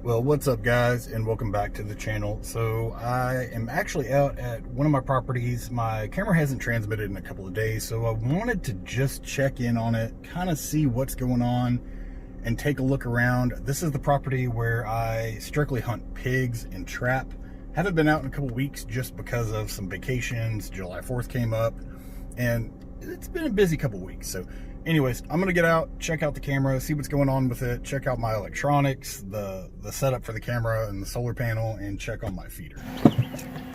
Well, what's up guys, and welcome back to the channel. So I am actually out at one of my properties. My camera hasn't transmitted in a couple of days, so I wanted to just check in on it, kind of see what's going on and take a look around. This is the property where I strictly hunt pigs and trap. Haven't been out in a couple of weeks just because of some vacations. July 4th came up and it's been a busy couple of weeks. So anyways, I'm gonna get out, check out the camera, see what's going on with it, check out my electronics, the setup for the camera and the solar panel, and check on my feeder.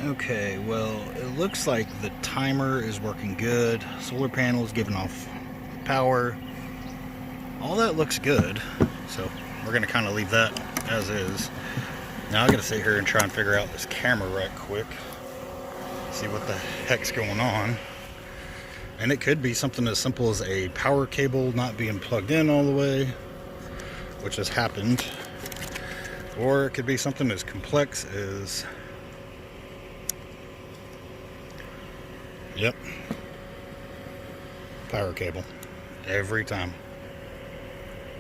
Okay, well, it looks like the timer is working good. Solar panel is giving off power. All that looks good. So we're gonna kind of leave that as is. Now I gotta sit here and try and figure out this camera right quick. See what the heck's going on. And it could be something as simple as a power cable not being plugged in all the way, which has happened. Or it could be something as complex as, yep, power cable, every time.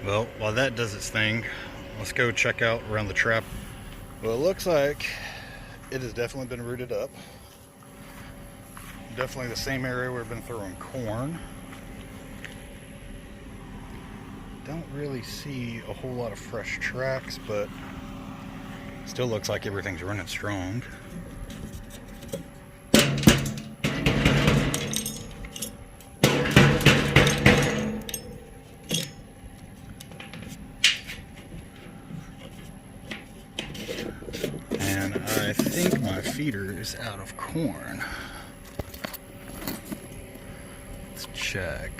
Well, while that does its thing, let's go check out around the trap. Well, it looks like it has definitely been rooted up. Definitely the same area where we've been throwing corn. Don't really see a whole lot of fresh tracks, but still looks like everything's running strong. And I think my feeder is out of corn. Check.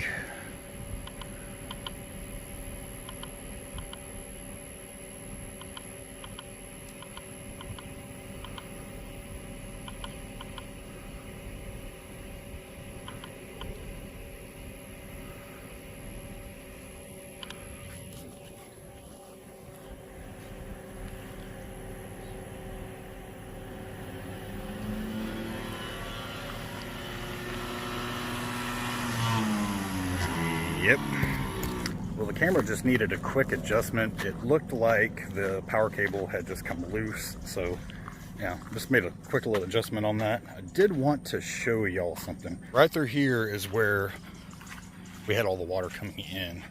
Yep. Well, the camera just needed a quick adjustment. It looked like the power cable had just come loose. So yeah, just made a quick little adjustment on that. I did want to show y'all something. Right through here is where we had all the water coming in.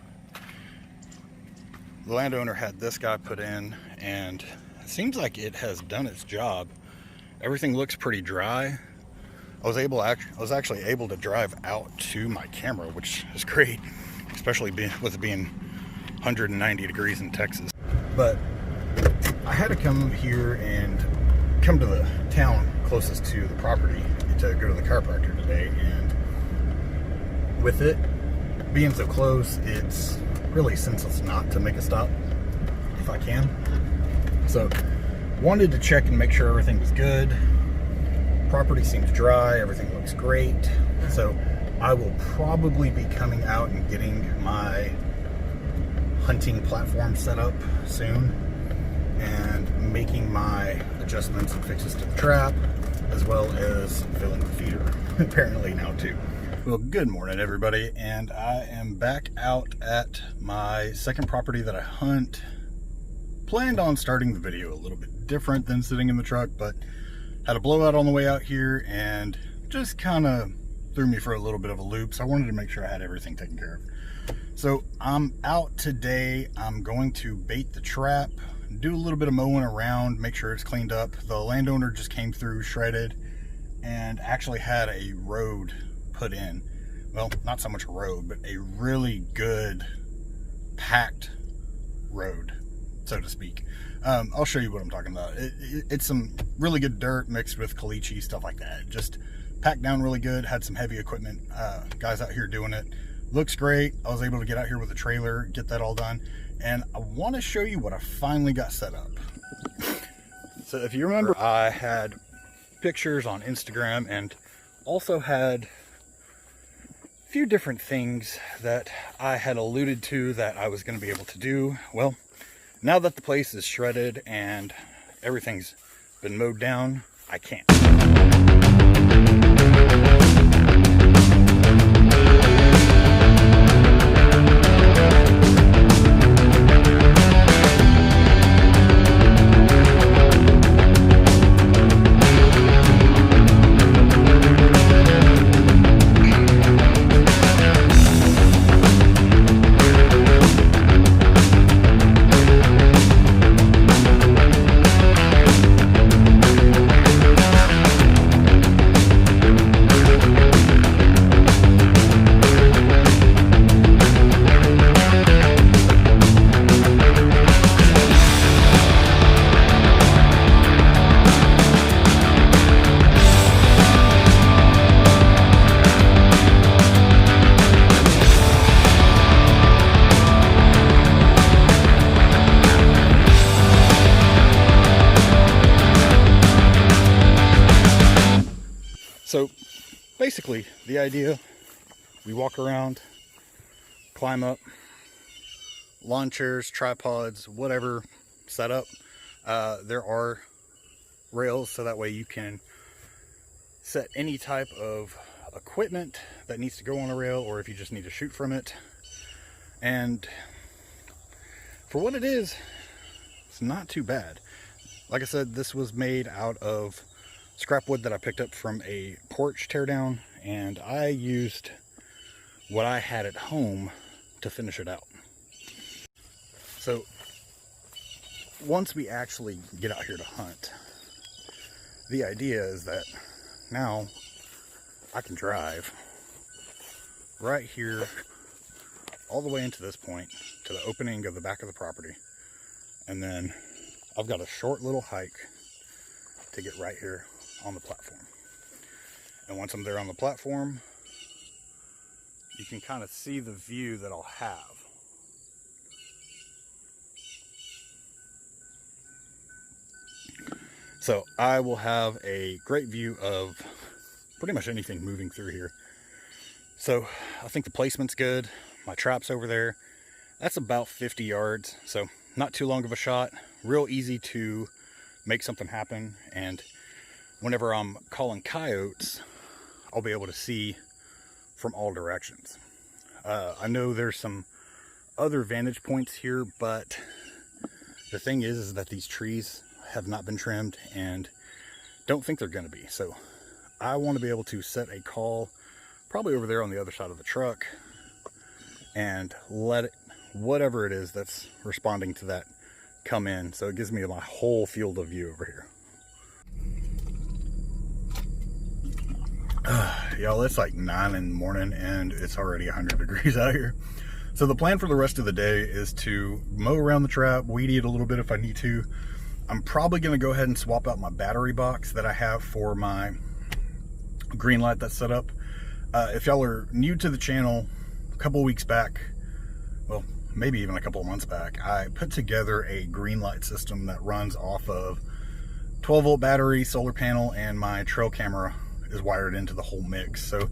The landowner had this guy put in, and it seems like it has done its job. Everything looks pretty dry. I was actually able to drive out to my camera, which is great, especially with it being 190 degrees in Texas. But I had to come here and come to the town closest to the property to go to the chiropractor today. And with it being so close, it's really senseless not to make a stop if I can. So wanted to check and make sure everything was good. Property seems dry, everything looks great. So I will probably be coming out and getting my hunting platform set up soon and making my adjustments and fixes to the trap, as well as filling the feeder apparently now too. Well, good morning everybody, and I am back out at my second property that I hunt. Planned on starting the video a little bit different than sitting in the truck, but had a blowout on the way out here and just kind of threw me for a little bit of a loop. So I wanted to make sure I had everything taken care of. So I'm out today. I'm going to bait the trap, do a little bit of mowing around, make sure it's cleaned up. The landowner just came through, shredded, and actually had a road put in. Well, not so much a road, but a really good packed road, so to speak. I'll show you what I'm talking about. It's some really good dirt mixed with caliche, stuff like that. Just packed down really good. Had some heavy equipment, guys out here doing it. Looks great. I was able to get out here with a trailer, get that all done. And I want to show you what I finally got set up. So if you remember, I had pictures on Instagram and also had a few different things that I had alluded to that I was going to be able to do. Well, now that the place is shredded and everything's been mowed down, I can't. So basically the idea, we walk around, climb up, lawn chairs, tripods, whatever set up. There are rails, so that way you can set any type of equipment that needs to go on a rail, or if you just need to shoot from it. And for what it is, it's not too bad. Like I said, this was made out of scrap wood that I picked up from a porch teardown, and I used what I had at home to finish it out. So once we actually get out here to hunt, the idea is that now I can drive right here all the way into this point to the opening of the back of the property, and then I've got a short little hike to get right here on the platform. And once I'm there on the platform, you can kind of see the view that I'll have. So I will have a great view of pretty much anything moving through here. So I think the placement's good. My trap's over there. That's about 50 yards, so not too long of a shot. Real easy to make something happen, and whenever I'm calling coyotes, I'll be able to see from all directions. I know there's some other vantage points here, but the thing is that these trees have not been trimmed and don't think they're going to be. So I want to be able to set a call probably over there on the other side of the truck and let it, whatever it is that's responding to that, come in. So it gives me my whole field of view over here. Y'all, it's like 9 in the morning and it's already 100 degrees out here. So the plan for the rest of the day is to mow around the trap, weed eat a little bit if I need to. I'm probably going to go ahead and swap out my battery box that I have for my green light that's set up. If y'all are new to the channel, a couple weeks back, well, maybe even a couple of months back, I put together a green light system that runs off of 12-volt battery, solar panel, and my trail camera is wired into the whole mix. So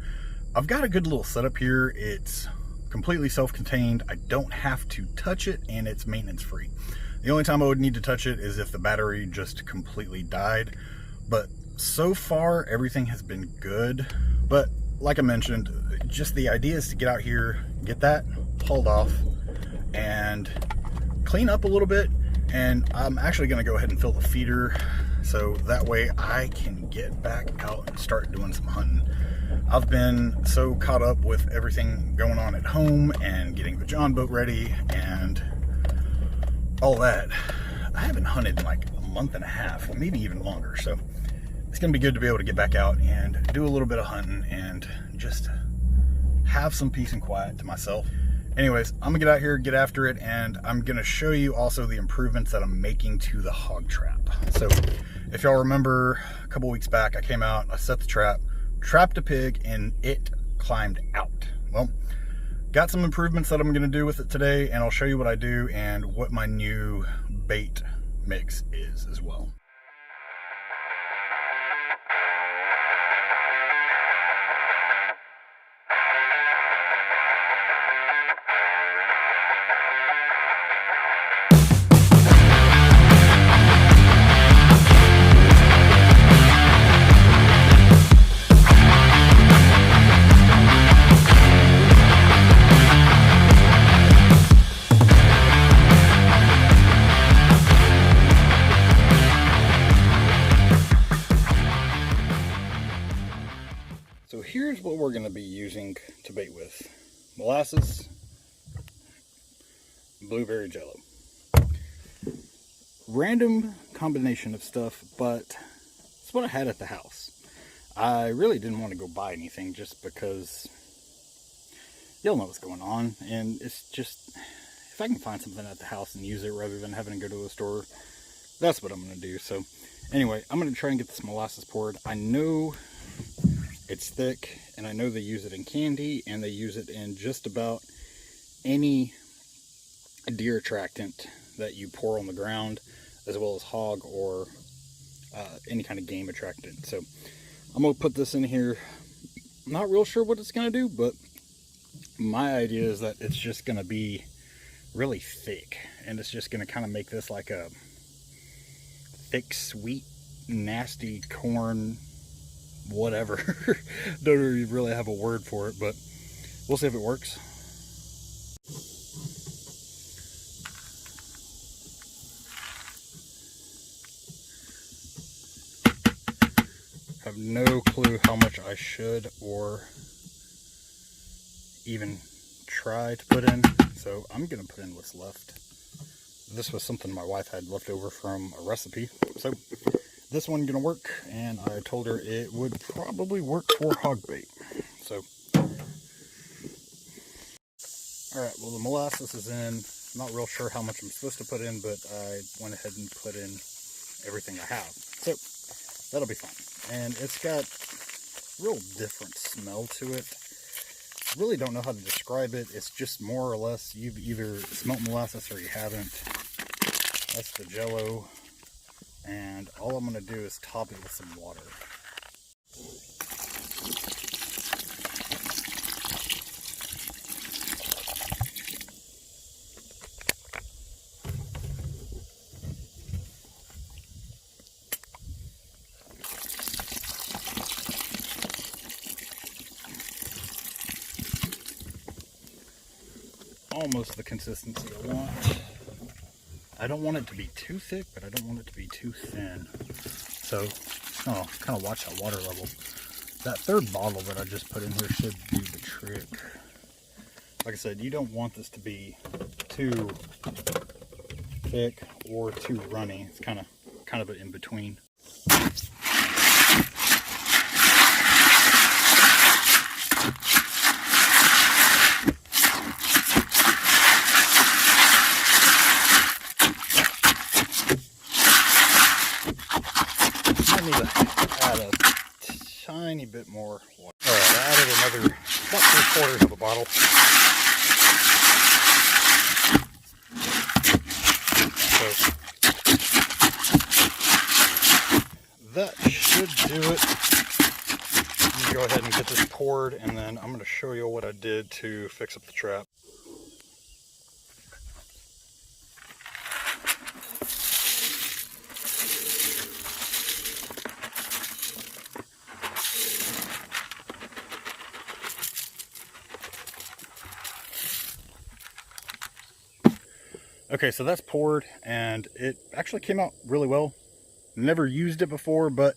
I've got a good little setup here. It's completely self-contained. I don't have to touch it, and it's maintenance free. The only time I would need to touch it is if the battery just completely died. But so far, everything has been good. But like I mentioned, just the idea is to get out here, get that hauled off, and clean up a little bit. And I'm actually going to go ahead and fill the feeder, so that way I can get back out and start doing some hunting. I've been so caught up with everything going on at home and getting the John boat ready and all that. I haven't hunted in like a month and a half, maybe even longer. So it's gonna be good to be able to get back out and do a little bit of hunting and just have some peace and quiet to myself. Anyways, I'm gonna get out here, get after it, and I'm gonna show you also the improvements that I'm making to the hog trap. So if y'all remember a couple weeks back, I came out, I set the trap, trapped a pig, and it climbed out. Well, got some improvements that I'm gonna do with it today, and I'll show you what I do and what my new bait mix is as well. So here's what we're going to be using to bait with: molasses, blueberry jello. Random combination of stuff, but it's what I had at the house. I really didn't want to go buy anything just because you'll know what's going on, and it's just, if I can find something at the house and use it rather than having to go to a store, that's what I'm going to do. So anyway, I'm going to try and get this molasses poured. I know it's thick, and I know they use it in candy, and they use it in just about any deer attractant that you pour on the ground, as well as hog or any kind of game attractant. So I'm gonna put this in here. I'm not real sure what it's gonna do, but my idea is that it's just gonna be really thick, and it's just gonna kind of make this like a thick, sweet, nasty corn, whatever. Don't really have a word for it, but we'll see if it works. Have no clue how much I should or even try to put in, so I'm gonna put in what's left. This was something my wife had left over from a recipe, so this one gonna work, and I told her it would probably work for hog bait. So, all right, well, the molasses is in. I'm not real sure how much I'm supposed to put in, but I went ahead and put in everything I have, so that'll be fine. And it's got real different smell to it. Really don't know how to describe it. It's just more or less you've either smelt molasses or you haven't. That's the Jello, and all I'm going to do is top it with some water. Almost the consistency I want. I don't want it to be too thick, but I don't want it to be too thin. So, kind of watch that water level. That third bottle that I just put in here should do the trick. Like I said, you don't want this to be too thick or too runny. It's kind of an in between. I need to add a tiny bit more water. All right, I added another about 3/4 of a bottle. So that should do it. I'm gonna go ahead and get this poured, and then I'm gonna show you what I did to fix up the trap. Okay, so that's poured, and it actually came out really well. Never used it before, but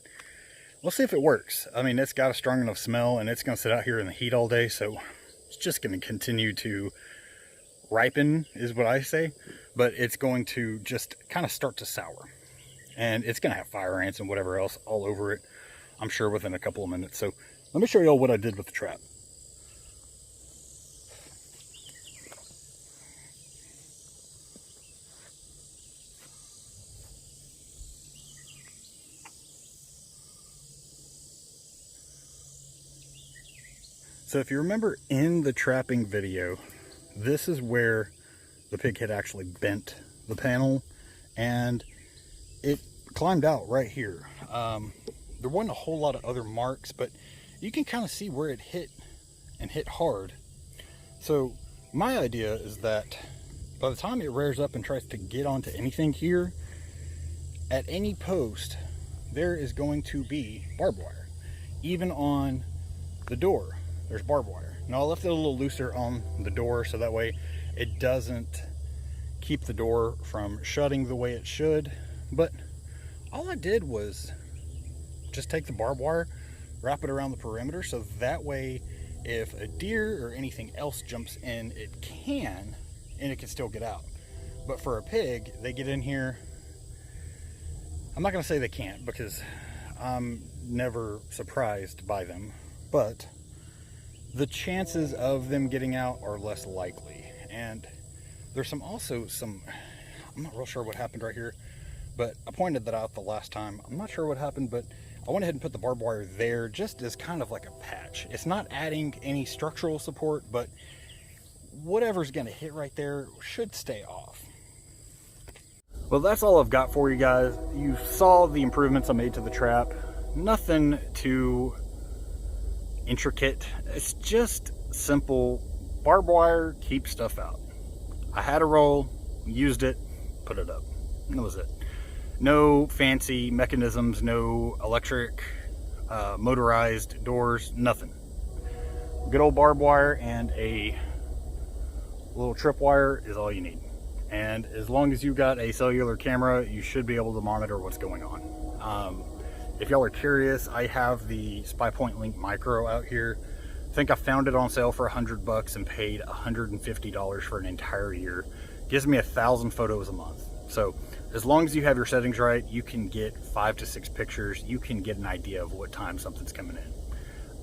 we'll see if it works. I mean, it's got a strong enough smell, and it's going to sit out here in the heat all day, so it's just going to continue to ripen, is what I say. But it's going to just kind of start to sour, and it's going to have fire ants and whatever else all over it, I'm sure, within a couple of minutes. So let me show you all what I did with the trap. So if you remember in the trapping video, this is where the pig had actually bent the panel, and it climbed out right here. There wasn't a whole lot of other marks, but you can kind of see where it hit, and hit hard. So my idea is that by the time it rears up and tries to get onto anything here, at any post, there is going to be barbed wire. Even on the door, there's barbed wire. Now I left it a little looser on the door so that way it doesn't keep the door from shutting the way it should. But all I did was just take the barbed wire, wrap it around the perimeter, so that way if a deer or anything else jumps in, it can, and it can still get out. But for a pig, they get in here. I'm not gonna say they can't, because I'm never surprised by them, but the chances of them getting out are less likely. And there's also some, I'm not real sure what happened right here, but I pointed that out the last time. I'm not sure what happened, but I went ahead and put the barbed wire there just as kind of like a patch. It's not adding any structural support, but whatever's gonna hit right there should stay off. Well, that's all I've got for you guys. You saw the improvements I made to the trap. Nothing too intricate. It's just simple barbed wire, keep stuff out. I had a roll, used it, put it up. And that was it. No fancy mechanisms, no electric, motorized doors, nothing. Good old barbed wire and a little tripwire is all you need. And as long as you got a cellular camera, you should be able to monitor what's going on. If y'all are curious, I have the SpyPoint Link Micro out here. I think I found it on sale for $100 and paid $150 for an entire year. Gives me 1,000 photos a month. So as long as you have your settings right, you can get 5 to 6 pictures. You can get an idea of what time something's coming in.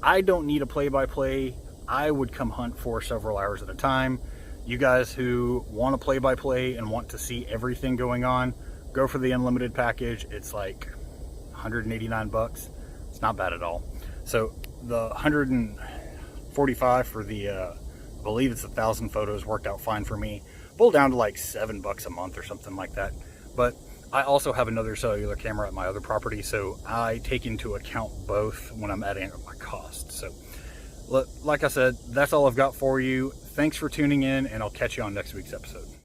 I don't need a play-by-play. I would come hunt for several hours at a time. You guys who want a play-by-play and want to see everything going on, go for the unlimited package. It's like $189. It's not bad at all. So the 145 for the I believe it's 1,000 photos worked out fine for me. Pulled down to like $7 a month or something like that. But I also have another cellular camera at my other property, so I take into account both when I'm adding up my cost. So like I said, that's all I've got for you. Thanks for tuning in, and I'll catch you on next week's episode.